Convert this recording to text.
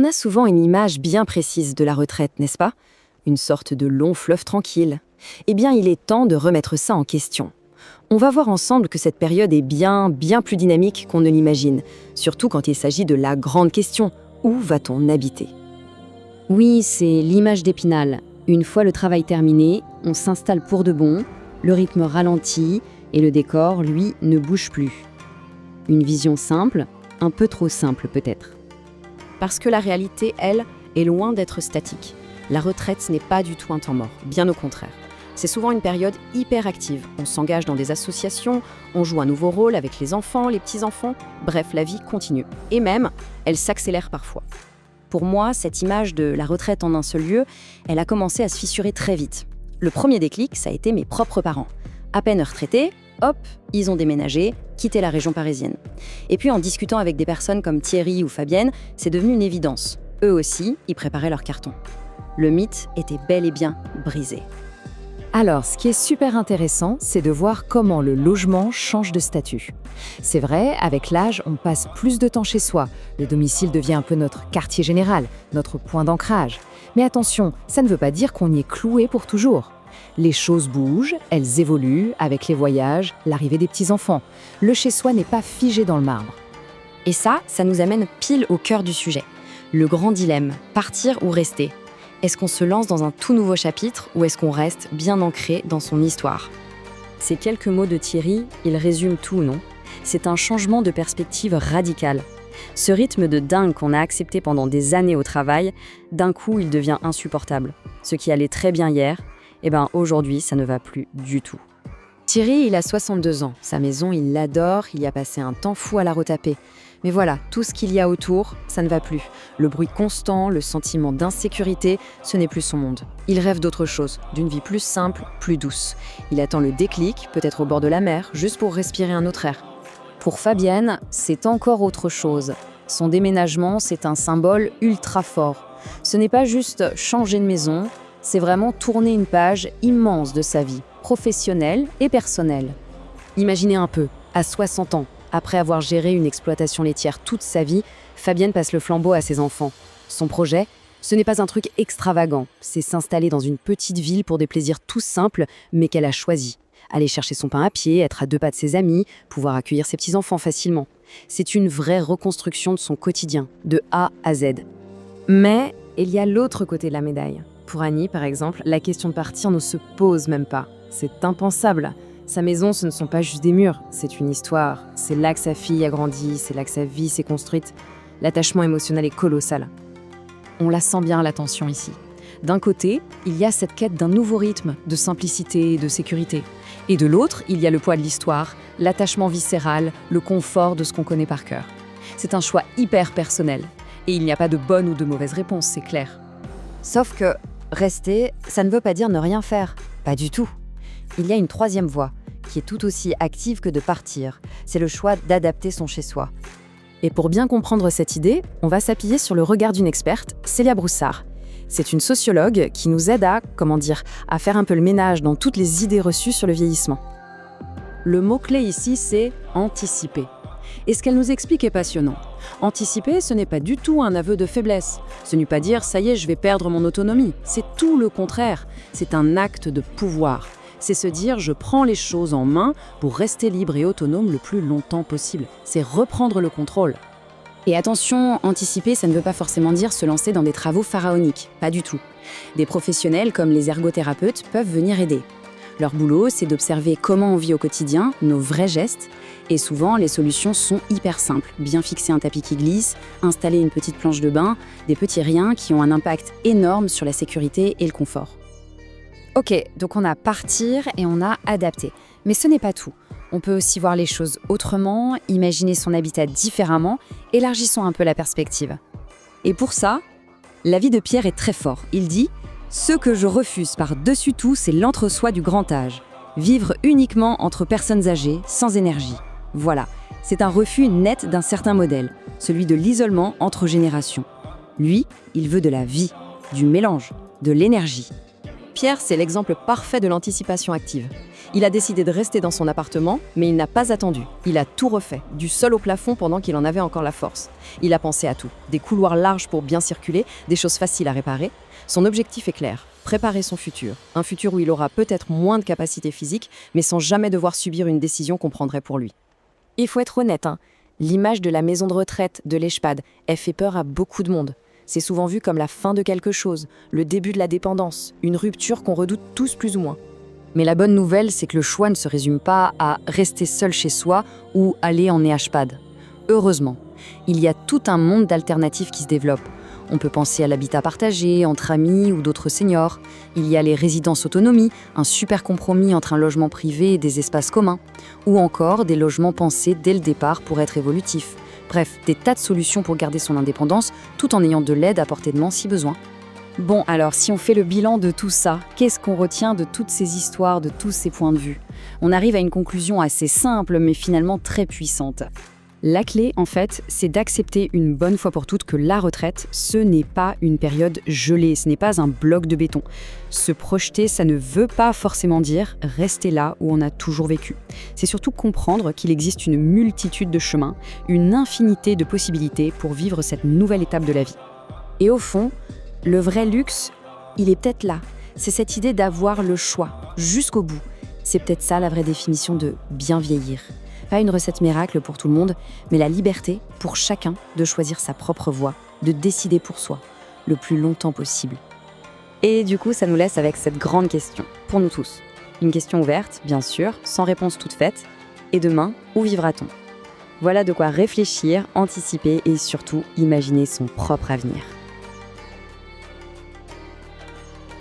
On a souvent une image bien précise de la retraite, n'est-ce pas? Une sorte de long fleuve tranquille. Eh bien, il est temps de remettre ça en question. On va voir ensemble que cette période est bien plus dynamique qu'on ne l'imagine, surtout quand il s'agit de la grande question, où va-t-on habiter? Oui, c'est l'image d'Épinal. Une fois le travail terminé, on s'installe pour de bon, le rythme ralentit et le décor, lui, ne bouge plus. Une vision simple, un peu trop simple peut-être. Parce que la réalité, elle, est loin d'être statique. La retraite, ce n'est pas du tout un temps mort, bien au contraire. C'est souvent une période hyper active. On s'engage dans des associations, on joue un nouveau rôle avec les enfants, les petits-enfants. Bref, la vie continue. Et même, elle s'accélère parfois. Pour moi, cette image de la retraite en un seul lieu, elle a commencé à se fissurer très vite. Le premier déclic, ça a été mes propres parents. À peine retraités, hop, ils ont déménagé, quitté la région parisienne. Et puis en discutant avec des personnes comme Thierry ou Fabienne, c'est devenu une évidence. Eux aussi, ils préparaient leur carton. Le mythe était bel et bien brisé. Alors, ce qui est super intéressant, c'est de voir comment le logement change de statut. C'est vrai, avec l'âge, on passe plus de temps chez soi. Le domicile devient un peu notre quartier général, notre point d'ancrage. Mais attention, ça ne veut pas dire qu'on y est cloué pour toujours. Les choses bougent, elles évoluent avec les voyages, l'arrivée des petits-enfants. Le chez-soi n'est pas figé dans le marbre. Et ça nous amène pile au cœur du sujet. Le grand dilemme, partir ou rester. Est-ce qu'on se lance dans un tout nouveau chapitre ou est-ce qu'on reste bien ancré dans son histoire? Ces quelques mots de Thierry, ils résument tout, non? C'est un changement de perspective radical. Ce rythme de dingue qu'on a accepté pendant des années au travail, d'un coup, il devient insupportable. Ce qui allait très bien hier, aujourd'hui, ça ne va plus du tout. Thierry, il a 62 ans. Sa maison, il l'adore, il y a passé un temps fou à la retaper. Mais voilà, tout ce qu'il y a autour, ça ne va plus. Le bruit constant, le sentiment d'insécurité, ce n'est plus son monde. Il rêve d'autre chose, d'une vie plus simple, plus douce. Il attend le déclic, peut-être au bord de la mer, juste pour respirer un autre air. Pour Fabienne, c'est encore autre chose. Son déménagement, c'est un symbole ultra fort. Ce n'est pas juste changer de maison, c'est vraiment tourner une page immense de sa vie, professionnelle et personnelle. Imaginez un peu, à 60 ans, après avoir géré une exploitation laitière toute sa vie, Fabienne passe le flambeau à ses enfants. Son projet, ce n'est pas un truc extravagant, c'est s'installer dans une petite ville pour des plaisirs tout simples, mais qu'elle a choisi. Aller chercher son pain à pied, être à 2 pas de ses amis, pouvoir accueillir ses petits-enfants facilement. C'est une vraie reconstruction de son quotidien, de A à Z. Mais il y a l'autre côté de la médaille. Pour Annie, par exemple, la question de partir ne se pose même pas. C'est impensable. Sa maison, ce ne sont pas juste des murs, c'est une histoire. C'est là que sa fille a grandi, c'est là que sa vie s'est construite. L'attachement émotionnel est colossal. On la sent bien, la tension ici. D'un côté, il y a cette quête d'un nouveau rythme, de simplicité et de sécurité. Et de l'autre, il y a le poids de l'histoire, l'attachement viscéral, le confort de ce qu'on connaît par cœur. C'est un choix hyper personnel. Et il n'y a pas de bonne ou de mauvaise réponse, c'est clair. Sauf que rester, ça ne veut pas dire ne rien faire. Pas du tout. Il y a une troisième voie, qui est tout aussi active que de partir. C'est le choix d'adapter son chez-soi. Et pour bien comprendre cette idée, on va s'appuyer sur le regard d'une experte, Célia Broussard. C'est une sociologue qui nous aide à faire un peu le ménage dans toutes les idées reçues sur le vieillissement. Le mot-clé ici, c'est anticiper. Et ce qu'elle nous explique est passionnant. Anticiper, ce n'est pas du tout un aveu de faiblesse. Ce n'est pas dire « ça y est, je vais perdre mon autonomie ». C'est tout le contraire. C'est un acte de pouvoir. C'est se dire « je prends les choses en main pour rester libre et autonome le plus longtemps possible ». C'est reprendre le contrôle. Et attention, anticiper, ça ne veut pas forcément dire se lancer dans des travaux pharaoniques. Pas du tout. Des professionnels comme les ergothérapeutes peuvent venir aider. Leur boulot, c'est d'observer comment on vit au quotidien, nos vrais gestes. Et souvent, les solutions sont hyper simples. Bien fixer un tapis qui glisse, installer une petite planche de bain, des petits riens qui ont un impact énorme sur la sécurité et le confort. Ok, donc on a partir et on a adapter. Mais ce n'est pas tout. On peut aussi voir les choses autrement, imaginer son habitat différemment, élargissons un peu la perspective. Et pour ça, l'avis de Pierre est très fort. Il dit « Ce que je refuse par-dessus tout, c'est l'entre-soi du grand âge. Vivre uniquement entre personnes âgées, sans énergie. » Voilà, c'est un refus net d'un certain modèle, celui de l'isolement entre générations. Lui, il veut de la vie, du mélange, de l'énergie. Pierre, c'est l'exemple parfait de l'anticipation active. Il a décidé de rester dans son appartement, mais il n'a pas attendu. Il a tout refait, du sol au plafond pendant qu'il en avait encore la force. Il a pensé à tout. Des couloirs larges pour bien circuler, des choses faciles à réparer. Son objectif est clair, préparer son futur. Un futur où il aura peut-être moins de capacité physique, mais sans jamais devoir subir une décision qu'on prendrait pour lui. Il faut être honnête, l'image de la maison de retraite, de l'EHPAD, elle fait peur à beaucoup de monde. C'est souvent vu comme la fin de quelque chose, le début de la dépendance, une rupture qu'on redoute tous plus ou moins. Mais la bonne nouvelle, c'est que le choix ne se résume pas à rester seul chez soi ou aller en EHPAD. Heureusement, il y a tout un monde d'alternatives qui se développe. On peut penser à l'habitat partagé, entre amis ou d'autres seniors. Il y a les résidences autonomie, un super compromis entre un logement privé et des espaces communs. Ou encore des logements pensés dès le départ pour être évolutifs. Bref, des tas de solutions pour garder son indépendance, tout en ayant de l'aide à portée de main si besoin. Bon, alors si on fait le bilan de tout ça, qu'est-ce qu'on retient de toutes ces histoires, de tous ces points de vue? On arrive à une conclusion assez simple, mais finalement très puissante. La clé, en fait, c'est d'accepter une bonne fois pour toutes que la retraite, ce n'est pas une période gelée, ce n'est pas un bloc de béton. Se projeter, ça ne veut pas forcément dire rester là où on a toujours vécu. C'est surtout comprendre qu'il existe une multitude de chemins, une infinité de possibilités pour vivre cette nouvelle étape de la vie. Et au fond, le vrai luxe, il est peut-être là. C'est cette idée d'avoir le choix, jusqu'au bout. C'est peut-être ça la vraie définition de bien vieillir. Pas une recette miracle pour tout le monde, mais la liberté pour chacun de choisir sa propre voie, de décider pour soi, le plus longtemps possible. Et du coup, ça nous laisse avec cette grande question, pour nous tous. Une question ouverte, bien sûr, sans réponse toute faite. Et demain, où vivra-t-on ? Voilà de quoi réfléchir, anticiper et surtout imaginer son propre avenir.